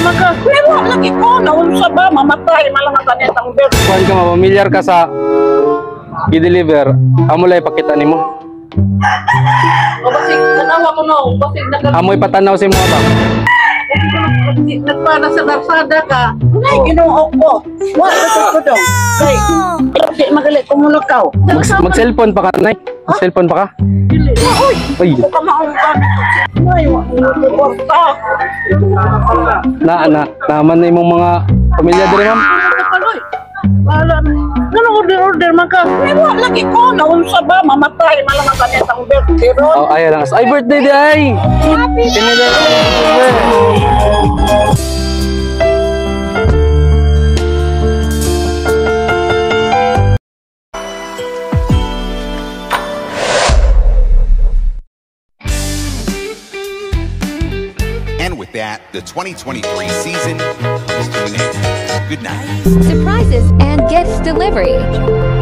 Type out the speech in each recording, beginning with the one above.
maka. Pero lagi ko naunsa ba mamatay malang kanetang bed. Kuan ka mapamilyar ka sa i-deliver, amo lay pakita nimo. O basig nanawa ko no, basig Amoy patanaw si mo ba? nagpana sa Lazada ka. Ay Ginoo ko. Wala ko daw. Kay di magalit ko muna ka. Mag-cellphone pa ka, nay. Mag-cellphone pa ka? Uy, Ay. ka maong ka. Ay, wala. Naman na imong mga pamilya diri, ma'am. Wala. Ganun order maka. Pero lagi ko naunsa ba mamatay malang kanetang bed. Pero Oh, ay lang. Ay, birthday di ay. Happy birthday. And with that, the 2023 season comes to an end. Good night. Surprises and gifts delivery.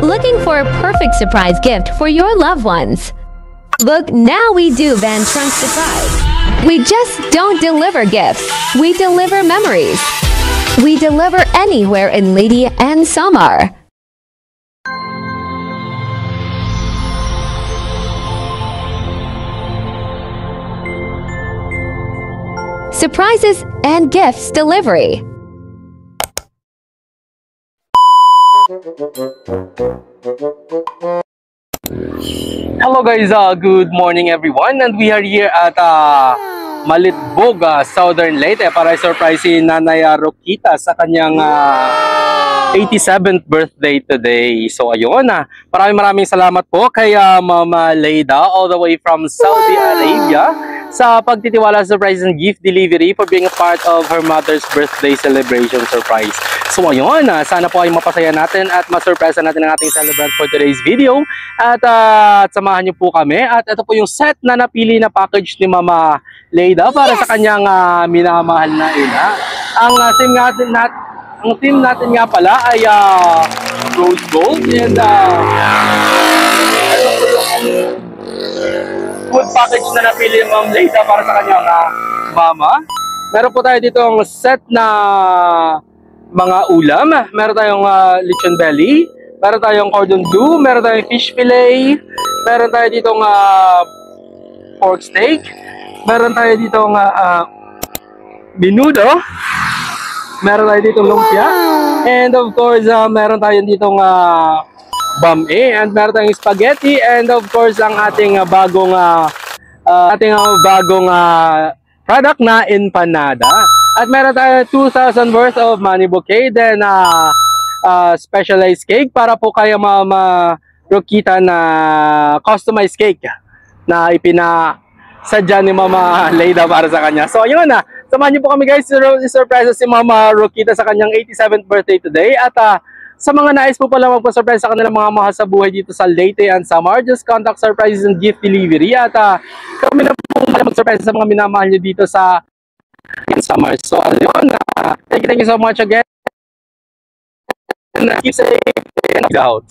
Looking for a perfect surprise gift for your loved ones? Look, now we do Van Trunk Surprise. We just don't deliver gifts, we deliver memories. We deliver anywhere in Leyte and Samar. Surprises and gifts delivery. Hello guys, good morning everyone, and we are here at Malitbog, Southern Leyte para i-surprise si Nanay Rokita sa kanyang 87th birthday today. So ayun, maraming salamat po kay Mama Leida all the way from Saudi Arabia sa pagtitiwala sa surprise and gift delivery for being a part of her mother's birthday celebration surprise. So ayun, sana po ay mapasaya natin at ma-surprise natin ang ating celebrant for today's video at samahan niyo po kami. At ito po yung set na napili na package ni Mama Leida para sa kanyang minamahal na ina. Ang team natin nga pala ay Rose Gold and food package na napili ni Ma'am Leida para sa kanyang mama. Meron po tayo dito ang set na mga ulam. Meron tayong lechon belly, meron tayong cordon bleu, meron tayong fish fillet, meron tayo dito pork steak, meron tayo dito menudo, meron tayo dito lumpia, and of course meron tayo dito bame, and meron tayong spaghetti, and of course ang ating bagong product na empanada. At meron tayo 2,000 worth of money bouquet, then specialized cake para po kay Mama Rokita na customized cake na ipinasadya ni Mama Leida para sa kanya. So ayun samahan niyo po kami guys, surprise si Mama Rokita sa kanyang 87th birthday today. At sa mga nais po pala magpa-surprise sa kanilang mga mahal sa buhay dito sa Leyte and Samar, just contact Surprises and Gift Delivery. At kami na po mag-surprise sa mga minamahal niyo dito sa Samar. So ayun, thank you so much again. And keep safe and out.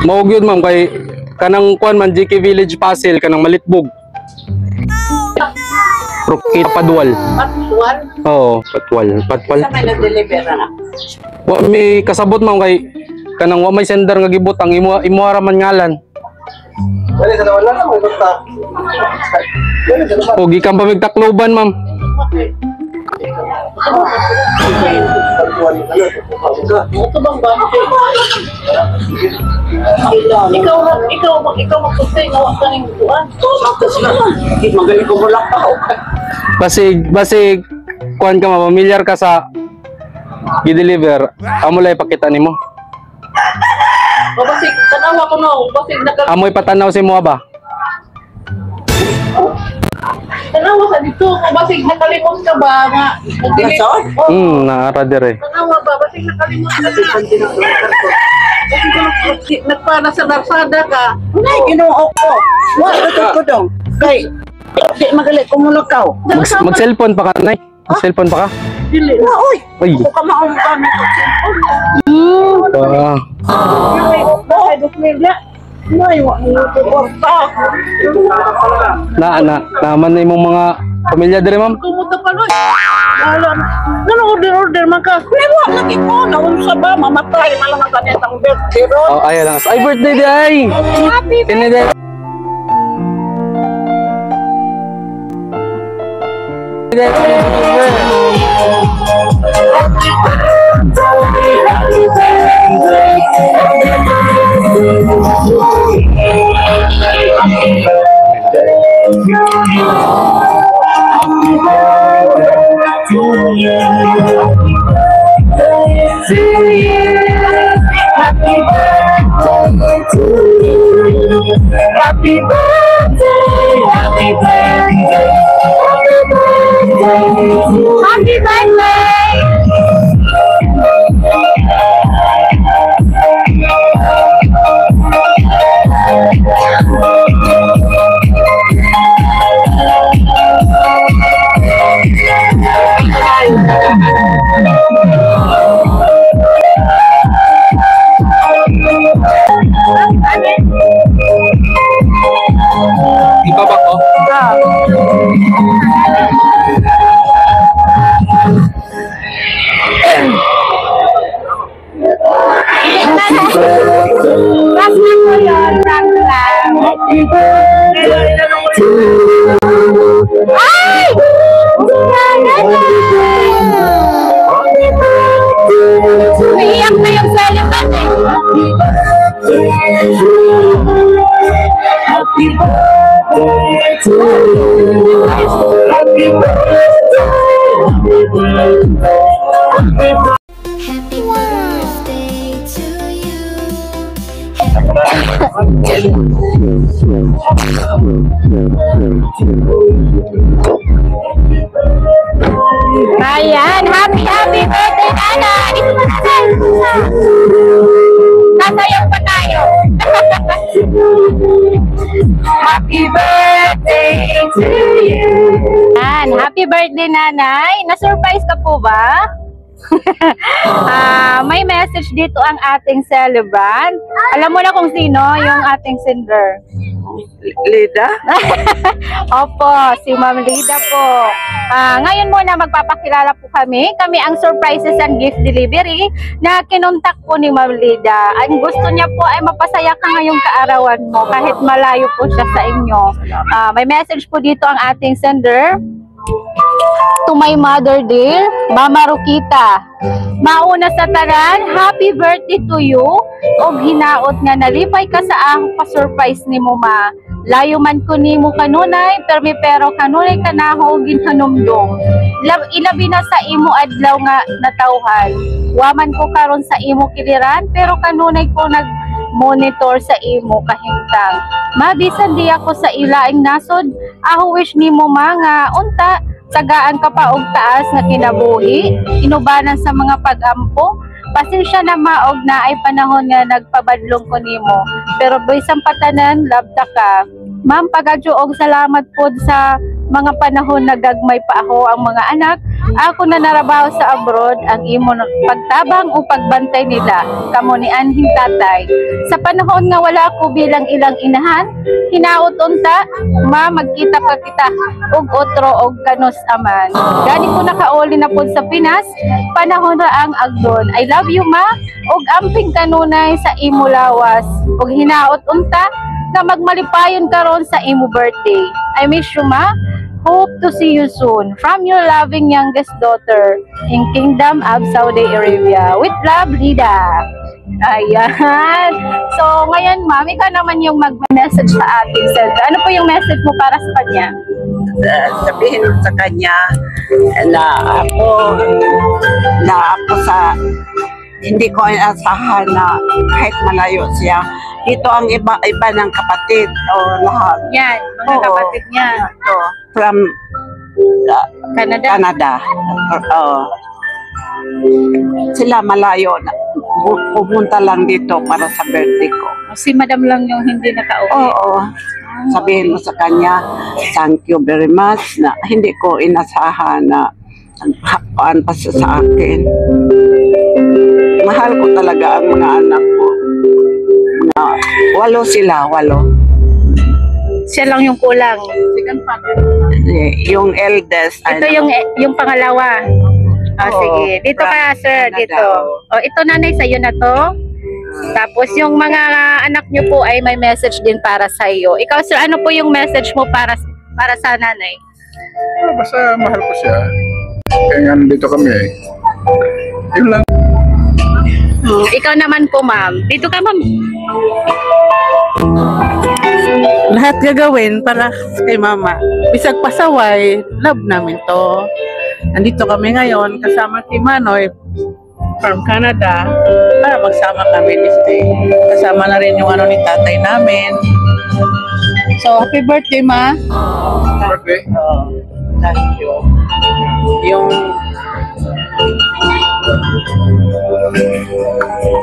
Maog yun ma'am kay kanang kuan man GK Village Pasil kanang Malitbog. Rokita Padwal. Patwal? Oo, Patwal. Sa may nag-deliver na. Wa may kasabot ma'am kay kanang wa may sender nga gibutang imuara man ngalan. Pogi kang pamigtakloban, ma'am. Ito bang ba? Ikaw magpustay na wak ka ng buwan. Magaling ko mo lang pa. Basig, kuhan ka ma, pamilyar ka sa i-deliver. Amo lang ipakita nimo. O basig, tanawa ko no. Basig Amoy patanaw si mo ba? tanawa sa dito. Kung basig nakalimot ka ba nga. Naara dire. Tanawa ba? Basig nakalimot ka ba? Basig nagpana sa narsada ka. Unay, ginoo ko. Wala ko dong. Kay, di magaling kumulakaw. Mag-cellphone pa ka, nay. Mag-cellphone pa ka? Dili. Uy! Uy. Kung ka maungkami ko. Bakit dukmilya? May wala. Naman na imong mga pamilya dire, ma'am. Kumuta pa loy. Ano order man ka? Pero lagi ko naunsa ba mamatay malang ang kanetang birthday ron. Oh, ay lang. Ay, birthday di ay. Happy Tinide. Happy birthday, happy birthday, happy birthday. Ibaba ko. Rock na po yun, rock lang. Happy birthday to you. Ay! Happy birthday to you. Umiiyak na yung celebrant eh. Happy birthday to you. Happy birthday. Happy birthday. Happy birthday. Happy birthday to you. Ayan, happy birthday, nanay! Sasayaw pa tayo. Happy birthday to you. Ayan, happy birthday, nanay. Na-surprise ka po ba? May message dito ang ating celebrant. Alam mo na kung sino yung ating sender. Lida? Opo, si Ma'am Lida po. Ngayon muna magpapakilala po kami. Kami ang surprises and gift delivery na kinontak po ni Ma'am Lida. Ang gusto niya po ay mapasaya ka ngayong kaarawan mo kahit malayo po siya sa inyo. May message po dito ang ating sender. To my mother dear, Mama Rokita. Mauna sa tanan, happy birthday to you. Og hinaot nga nalipay ka sa ako pa-surprise ni mo ma. Layo man ko ni mo kanunay, pero kanunay kanaho ginhanumdong. Ilabi na sa imo adlaw nga natawhan. Waman ko karon sa imo kiliran, pero kanunay ko nag-monitor sa imo kahintang. Mabisan di ako sa ilaing nasod, ako wish ni mo mga unta, tagaan ka pa og taas nga kinabuhi, inubanan sa mga pag-ampo. Pasensya na maog na ay panahon nga nagpabadlong ko nimo. Pero bisan patanan, labta ka. Ma'am, pagadyo og salamat po sa mga panahon na gagmay pa ako ang mga anak, ako na narabaho sa abroad, ang imo pagtabang o pagbantay nila, kamo ni anhing tatay. Sa panahon nga wala ako bilang ilang inahan, hinaot unta, ma magkita pa kita, og otro og kanos aman. Gani ko nakauli na po sa Pinas, panahon ra ang agdon. I love you ma, og amping kanunay sa imo lawas, og hinaot unta, na magmalipayon karon sa imo birthday. I miss you ma. Hope to see you soon. From your loving youngest daughter in Kingdom of Saudi Arabia. With love, Lida. Ayan. So, ngayon, ma'am, ikaw naman yung mag-message sa atin, Sandra. Ano po yung message mo para sa kanya? Sabihin sa kanya na ako sa hindi ko inasahan na kahit malayo siya. Dito ang iba ng kapatid o lahat. Yan, mga Oo. kapatid niya. So, from Canada. Oo. Sila malayo na. Pumunta lang dito para sa birthday ko. Si madam lang yung hindi nakauwi. Oo. Sabihin mo sa kanya, thank you very much na hindi ko inasahan na hakuan pa siya sa akin. Mahal ko talaga ang mga anak ko. Walo sila. Siya lang yung kulang. Yung eldest. Ito yung pangalawa. Oo, Sige. Dito ka, sir. Canada, Dito. O, ito nanay, sa'yo na to. Tapos yung mga anak nyo po ay may message din para sa iyo. Ikaw, sir, ano po yung message mo para sa nanay? Basta mahal ko siya. Kaya nga nandito kami eh. Yun lang. Ikaw naman po, ma'am. Dito ka, ma'am. Lahat gagawin para kay mama. Bisag pasaway, love namin to. Nandito kami ngayon kasama si Manoy from Canada para magsama kami this day. Kasama na rin yung ni tatay namin. So, happy birthday, ma. Birthday? Thank you.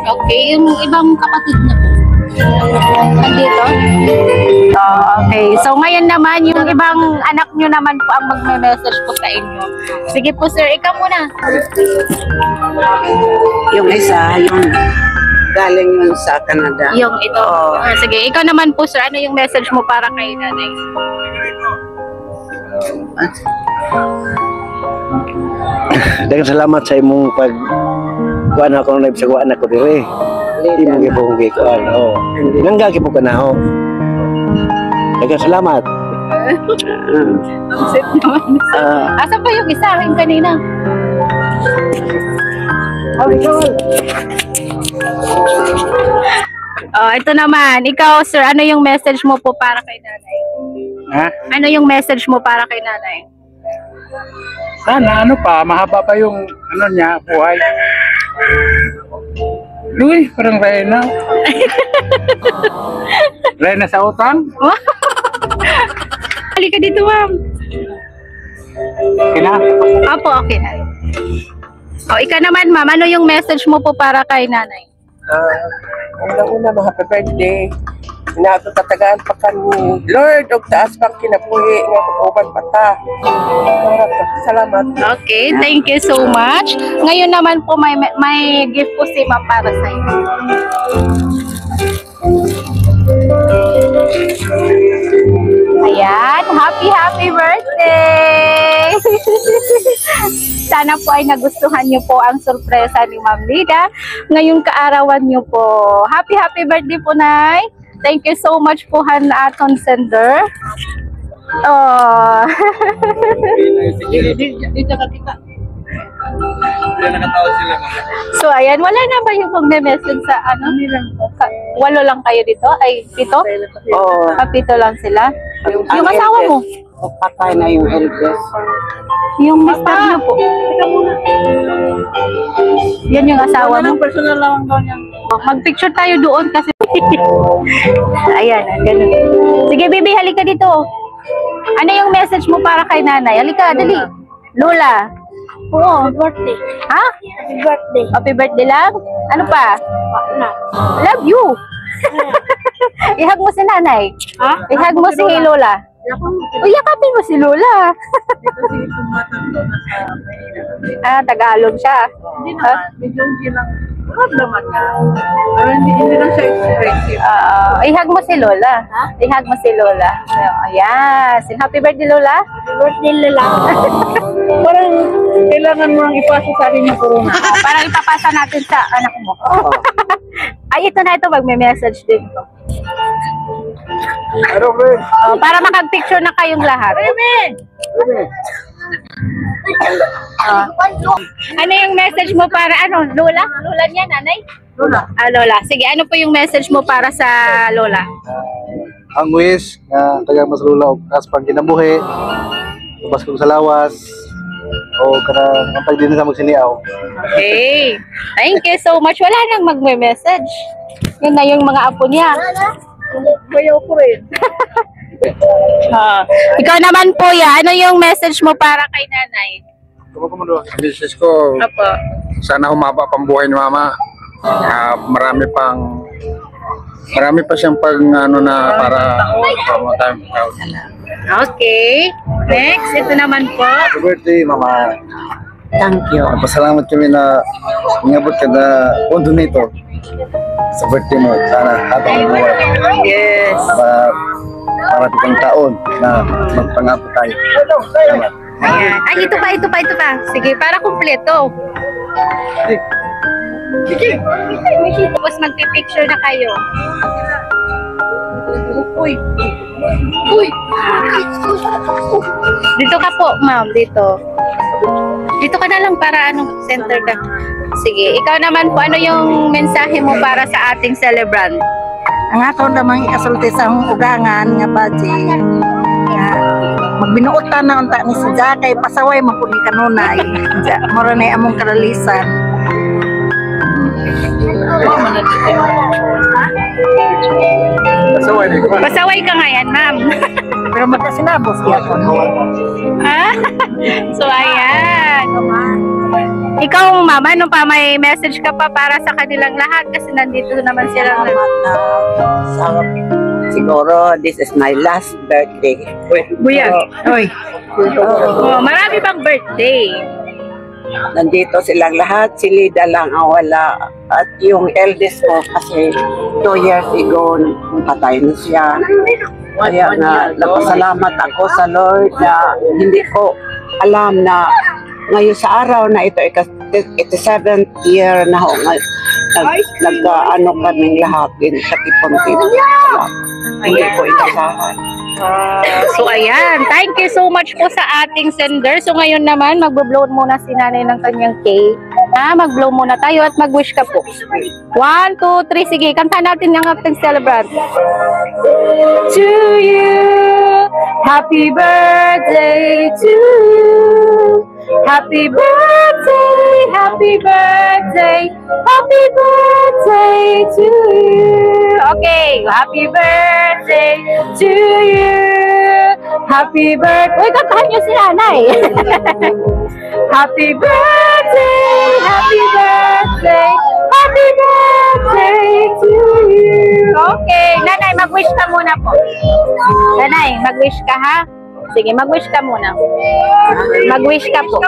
Okay, yung ibang kapatid na po. Nandito? Okay, so ngayon naman, yung ibang anak nyo naman po ang magme-message po sa inyo. Sige po, sir, ikaw muna. Yung isa, yung galing yun sa Canada. Yung ito. Oo. Sige, ikaw naman po, sir, ano yung message mo para kay nanay? Daghang salamat sa imong pag kuan ako na sa kuan ako dire. Di mo gipong gikuan. Oh. Nangga gipo kana ho. Daghang salamat. Sit naman. Asa pa yung isa akin kanina? Oh, ito naman. Ikaw, sir, ano yung message mo po para kay nanay? Ha? Ano yung message mo para kay nanay? Sana mahaba pa yung niya, buhay. Uy, parang Reyna. Reyna sa utang? Halika dito, ma'am. Kina? Opo, okay na. O, ikaw naman, ma'am. Ano yung message mo po para kay nanay? Una, happy birthday. Inato tatagaan pa kan Lord og taas pang kinabuhi nga uban pata. Salamat. Okay, thank you so much. Ngayon naman po may gift po si ma'am para sa inyo. Ayan, happy birthday! Sana po ay nagustuhan niyo po ang sorpresa ni Ma'am Lida. Ngayong kaarawan niyo po. Happy birthday po, Nay! Thank you so much po, Aton Sender. Oh. Dito ka kita. So, ayan, wala na ba yung magme-message sa walo lang kayo dito? Ay, pito? Oo. Pito lang sila? Yung Ang asawa mo? eldest, patay na yung eldest. Yung mister niyo po? Yan yung asawa mo? Personal lang daw niya. Mag-picture tayo doon kasi. Ayan, ganun. Sige, baby, halika dito. Ano yung message mo para kay nanay? Halika, dali. Lola. Oo. Happy birthday. Ha? Happy birthday. Happy birthday lang? Ano pa? Love you. Ihag mo si nanay. Ha? Ihag mo si Lola. Yakapin mo si Lola. Tagalog siya. Hindi naman, medyo hindi lang. Naman niya. Pero hindi lang siya expressive. Ihag mo si Lola. Ihag mo si Lola. Ayan. Happy birthday, Lola. Happy birthday, Lola. Parang kailangan mo nang ipasa sa akin yung corona. Parang ipapasa natin sa anak mo. Ay, ito na ito. Magme-message din to. Para makag-picture na kayong lahat. Ano yung message mo para ano? Lola? Lola niya, nanay? Lola. Lola. Sige, ano po yung message mo para sa Lola? Ang wish nga taga mas lula og kas pang kinabuhi. Ubas kong sa lawas. O kanang ang pagdin sa magsiniaw. Okay. Thank you so much. Wala nang magme-message. Yun na yung mga apo niya. Bayaw ko rin. Ikaw naman po ya, ano yung message mo para kay nanay? Message ko, Apo. sana humaba pang buhay ni Mama. Marami pa siyang pag ano na para Okay. Next, ito naman po. Happy birthday, Mama. Thank you. Pasalamat kami na ingabot ka na pondo nito sa birthday mo. Sana habang buhay. Yes. Para pitong taon na magpangapo tayo. Salamat. Ayan. Ay, ito pa. Sige, para kumpleto. Sige. Tapos magpipicture na kayo. Uy. Dito ka po, ma'am. Dito. Dito ka na lang para center ka. Sige, ikaw naman po, ano yung mensahe mo para sa ating celebrant? Ang ato namang ikasulti sa ugangan nga baji. Magbinuotan na unta ni si Jakay pasaway mapuni kanunay. Mura na among karalisan. Pasaway ka nga yan, ma'am. Pero magkasinabos niya ko. So, ayan. Ikaw, mama, ano pa, may message ka pa para sa kanilang lahat kasi nandito naman sila. Siguro, this is my last birthday. Buyag. Oy. Marami bang birthday? Nandito silang lahat, si Lida lang ang wala. At yung eldest ko kasi 2 years ago, patay na siya. Kaya nga, nagpasalamat ako sa Lord na hindi ko alam na ngayon sa araw na ito, 87th year na ako, nag-ano kaming lahat din sa tipon-tipon. Hindi ko inasahan. So ayan, thank you so much po sa ating sender. So ngayon naman, mag-blow muna si nanay ng kanyang cake. Mag-blow muna tayo at mag-wish ka po. 1, 2, 3, sige, kanta natin yung ating celebrant. To you, happy birthday to you. Happy birthday, happy birthday, happy birthday to you. Okay, happy birthday to you. Happy birthday. Uy, kantahan niyo si nanay. Happy birthday, happy birthday, happy birthday to you. Okay, nanay, mag-wish ka muna po. Nanay, mag-wish ka ha? Sige, mag-wish ka muna. Mag-wish ka po.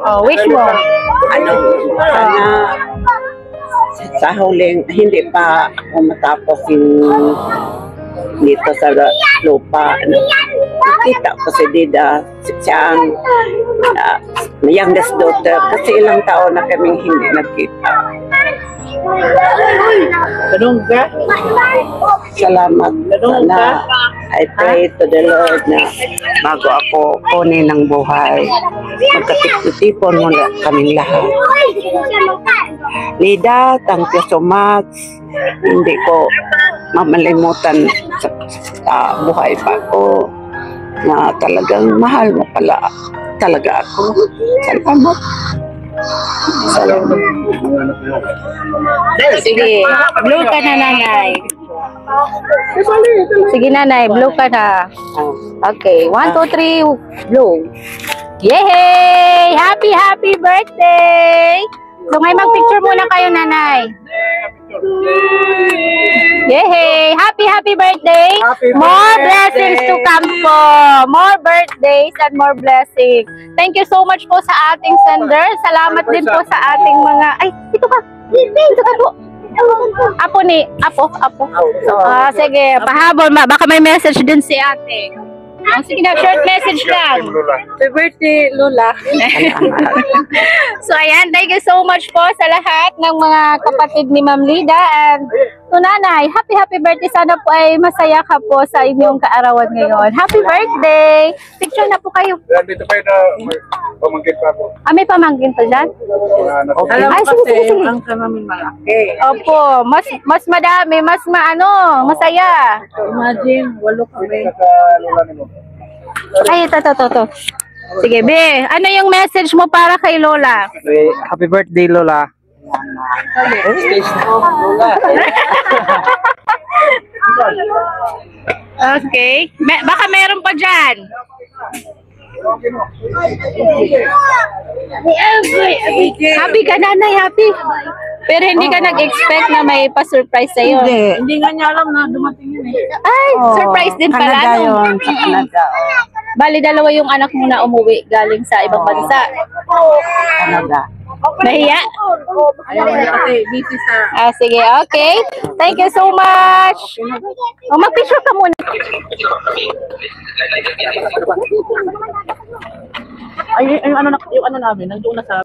Oh, wish mo. Ano, sa huling, hindi pa ako matapos yung dito sa lupa. Nakita ko si Dida, siya ang youngest daughter, kasi ilang taon na kaming hindi nagkita. Ganun ka? Salamat. Sana I pray to the Lord na bago ako kunin ng buhay, magkatipon mo na kaming lahat. Lida, thank you so much. Hindi ko mamalimutan sa buhay pa ko na talagang mahal mo pala talaga ako. Salamat. Salamat. Sige, blow ka na, nanay. Sige, nanay, blow ka na. Okay, 1, 2, 3, blow. Yay! Happy birthday! So ngayon mag-picture muna kayo, nanay. Yay! Happy birthday! More blessings to come po! More birthdays and more blessings. Thank you so much po sa ating sender. Salamat din po sa ating mga... Ay, dito ka! Dito ka po! Apo. Sige, pahabol ma. Baka may message din si ate. Sige na, short message lang. Happy birthday, Lola. So ayan, thank you so much po sa lahat ng mga kapatid ni Ma'am Lida and to nanay, happy birthday. Sana po ay masaya ka po sa inyong kaarawan ngayon. Happy birthday! Picture na po kayo. Dito pa na pamangkin pa ako. May pamangkin to dyan? Alam Ay, mo sige. kasi, ang namin malaki. Opo, mas madami, masaya. Imagine, 8 kami. Ay, ito. Sige, Be, ano yung message mo para kay Lola? Happy birthday, Lola. Okay. Baka meron pa dyan. Happy ka, nanay, happy. Pero hindi ka nag-expect na may pa-surprise sa'yo. Hindi nga niya alam na dumating yun eh. Ay, surprise din pala. Canada No? yun, sa Canada. Bali, dalawa yung anak mo na umuwi galing sa ibang bansa. Canada. Nahiya? Ayaw niya kasi busy sa... Sige, okay. Thank you so much. Mag-picture ka muna. Ay, yung ano namin, nandoon na sa